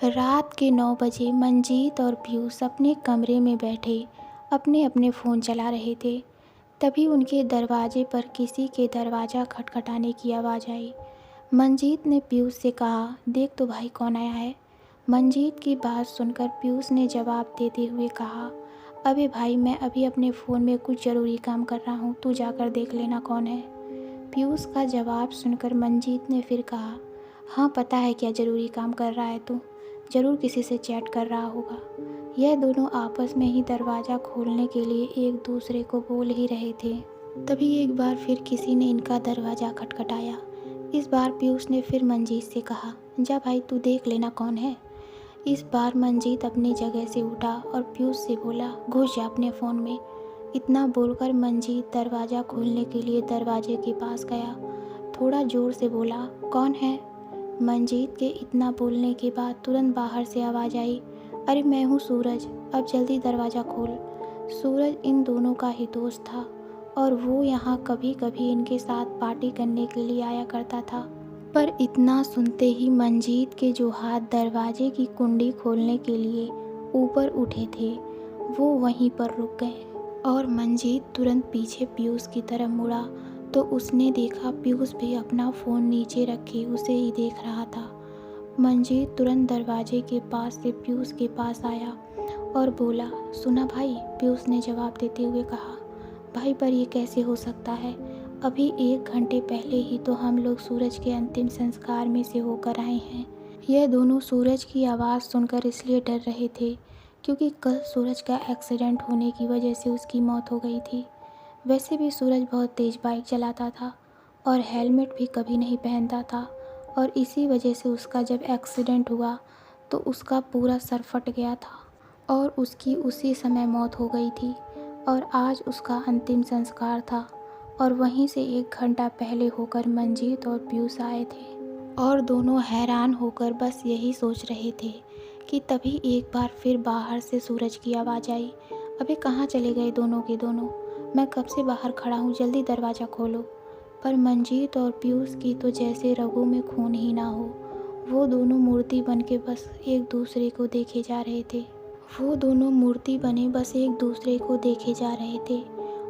रात के 9 बजे मंजीत और पीयूष अपने कमरे में बैठे अपने अपने फ़ोन चला रहे थे। तभी उनके दरवाजे पर किसी के दरवाज़ा खटखटाने की आवाज़ आई। मंजीत ने पीयूष से कहा, देख तो भाई कौन आया है। मंजीत की बात सुनकर पीयूष ने जवाब देते हुए कहा, अबे भाई मैं अभी अपने फ़ोन में कुछ ज़रूरी काम कर रहा हूँ, तू जाकर देख लेना कौन है। पीयूष का जवाब सुनकर मंजीत ने फिर कहा, हाँ पता है क्या ज़रूरी काम कर रहा है तू, ज़रूर किसी से चैट कर रहा होगा। यह दोनों आपस में ही दरवाज़ा खोलने के लिए एक दूसरे को बोल ही रहे थे। तभी एक बार फिर किसी ने इनका दरवाज़ा खटखटाया। इस बार पीयूष ने फिर मंजीत से कहा, जा भाई तू देख लेना कौन है। इस बार मंजीत अपनी जगह से उठा और पीयूष से बोला, घुस जा अपने फ़ोन में। इतना बोलकर मंजीत दरवाज़ा खोलने के लिए दरवाजे के पास गया। थोड़ा ज़ोर से बोला, कौन है। मंजीत के इतना बोलने के बाद तुरंत बाहर से आवाज़ आई, अरे मैं हूँ सूरज, अब जल्दी दरवाज़ा खोल। सूरज इन दोनों का ही दोस्त था और वो यहाँ कभी कभी इनके साथ पार्टी करने के लिए आया करता था। पर इतना सुनते ही मंजीत के जो हाथ दरवाजे की कुंडी खोलने के लिए ऊपर उठे थे वो वहीं पर रुक गए और मंजीत तुरंत पीछे पीयूष की तरफ मुड़ा तो उसने देखा पीयूष भी अपना फ़ोन नीचे रखे उसे ही देख रहा था। मंजीत तुरंत दरवाजे के पास से पीयूष के पास आया और बोला, सुना भाई। पीयूष ने जवाब देते हुए कहा, भाई पर ये कैसे हो सकता है, अभी 1 घंटे पहले ही तो हम लोग सूरज के अंतिम संस्कार में से होकर आए हैं। यह दोनों सूरज की आवाज़ सुनकर इसलिए डर रहे थे क्योंकि कल सूरज का एक्सीडेंट होने की वजह से उसकी मौत हो गई थी। वैसे भी सूरज बहुत तेज़ बाइक चलाता था और हेलमेट भी कभी नहीं पहनता था और इसी वजह से उसका जब एक्सीडेंट हुआ तो उसका पूरा सर फट गया था और उसकी उसी समय मौत हो गई थी और आज उसका अंतिम संस्कार था और वहीं से 1 घंटा पहले होकर मंजीत और पीयूष आए थे और दोनों हैरान होकर बस यही सोच रहे थे कि तभी एक बार फिर बाहर से सूरज की आवाज़ आई, अबे कहाँ चले गए दोनों के दोनों, मैं कब से बाहर खड़ा हूँ, जल्दी दरवाज़ा खोलो। पर मंजीत और पीयूष की तो जैसे रगों में खून ही ना हो, वो दोनों मूर्ति बन के बस एक दूसरे को देखे जा रहे थे। वो दोनों मूर्ति बने बस एक दूसरे को देखे जा रहे थे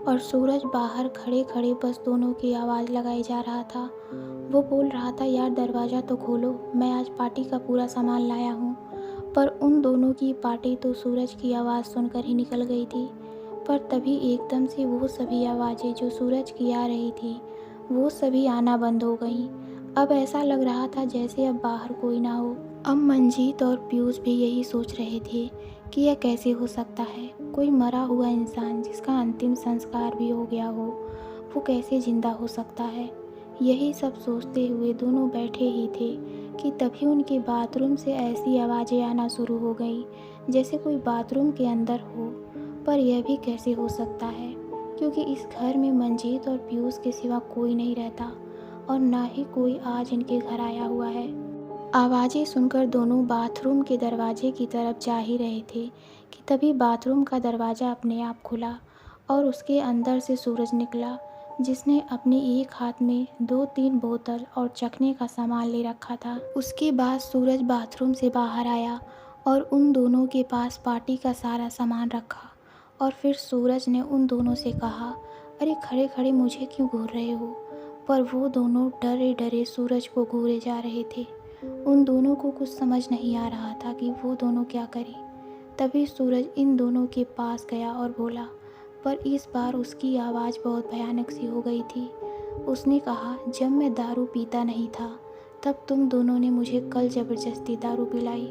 और सूरज बाहर खड़े खड़े बस दोनों की आवाज़ लगाए जा रहा था। वो बोल रहा था, यार दरवाज़ा तो खोलो, मैं आज पार्टी का पूरा सामान लाया हूँ। पर उन दोनों की पार्टी तो सूरज की आवाज़ सुनकर ही निकल गई थी। पर तभी एकदम से वो सभी आवाज़ें जो सूरज की आ रही थी वो सभी आना बंद हो गईं। अब ऐसा लग रहा था जैसे अब बाहर कोई ना हो। अब मंजीत और पीयूष भी यही सोच रहे थे कि यह कैसे हो सकता है, कोई मरा हुआ इंसान जिसका अंतिम संस्कार भी हो गया हो वो कैसे ज़िंदा हो सकता है। यही सब सोचते हुए दोनों बैठे ही थे कि तभी उनके बाथरूम से ऐसी आवाज़ें आना शुरू हो गई जैसे कोई बाथरूम के अंदर हो। पर यह भी कैसे हो सकता है क्योंकि इस घर में मंजीत और पीयूष के सिवा कोई नहीं रहता और ना ही कोई आज इनके घर आया हुआ है। आवाज़ें सुनकर दोनों बाथरूम के दरवाजे की तरफ जा ही रहे थे कि तभी बाथरूम का दरवाज़ा अपने आप खुला और उसके अंदर से सूरज निकला जिसने अपने एक हाथ में 2-3 बोतल और चखने का सामान ले रखा था। उसके बाद सूरज बाथरूम से बाहर आया और उन दोनों के पास पार्टी का सारा सामान रखा और फिर सूरज ने उन दोनों से कहा, अरे खड़े खड़े मुझे क्यों घूर रहे हो। पर वो दोनों डरे डरे सूरज को घूरे जा रहे थे। उन दोनों को कुछ समझ नहीं आ रहा था कि वो दोनों क्या करें। तभी सूरज इन दोनों के पास गया और बोला, पर इस बार उसकी आवाज़ बहुत भयानक सी हो गई थी। उसने कहा, जब मैं दारू पीता नहीं था तब तुम दोनों ने मुझे कल ज़बरदस्ती दारू पिलाई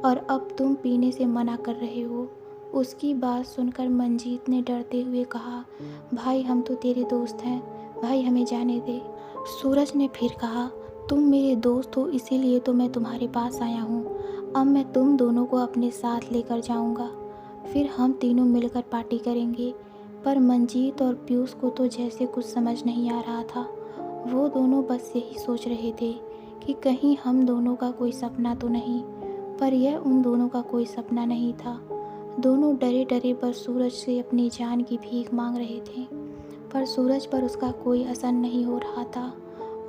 और अब तुम पीने से मना कर रहे हो। उसकी बात सुनकर मंजीत ने डरते हुए कहा, भाई हम तो तेरे दोस्त हैं, भाई हमें जाने दे। सूरज ने फिर कहा, तुम मेरे दोस्त हो इसीलिए तो मैं तुम्हारे पास आया हूँ, अब मैं तुम दोनों को अपने साथ लेकर जाऊँगा, फिर हम तीनों मिलकर पार्टी करेंगे। पर मंजीत और पीयूष को तो जैसे कुछ समझ नहीं आ रहा था। वो दोनों बस यही सोच रहे थे कि कहीं हम दोनों का कोई सपना तो नहीं। पर यह उन दोनों का कोई सपना नहीं था। दोनों डरे डरे बस सूरज से अपनी जान की भीख मांग रहे थे पर सूरज पर उसका कोई असर नहीं हो रहा था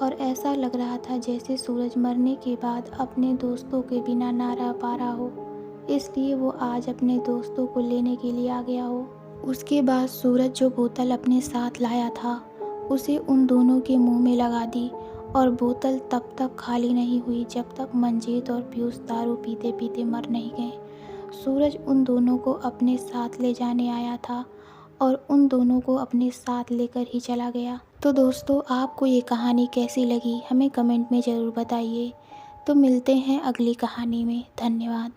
और ऐसा लग रहा था जैसे सूरज मरने के बाद अपने दोस्तों के बिना ना रह पा रहा हो, इसलिए वो आज अपने दोस्तों को लेने के लिए आ गया हो। उसके बाद सूरज जो बोतल अपने साथ लाया था उसे उन दोनों के मुंह में लगा दी और बोतल तब तक खाली नहीं हुई जब तक मंजीत और पीयूष दारू पीते पीते मर नहीं गए। सूरज उन दोनों को अपने साथ ले जाने आया था और उन दोनों को अपने साथ लेकर ही चला गया। तो दोस्तों, आपको ये कहानी कैसी लगी हमें कमेंट में ज़रूर बताइए। तो मिलते हैं अगली कहानी में। धन्यवाद।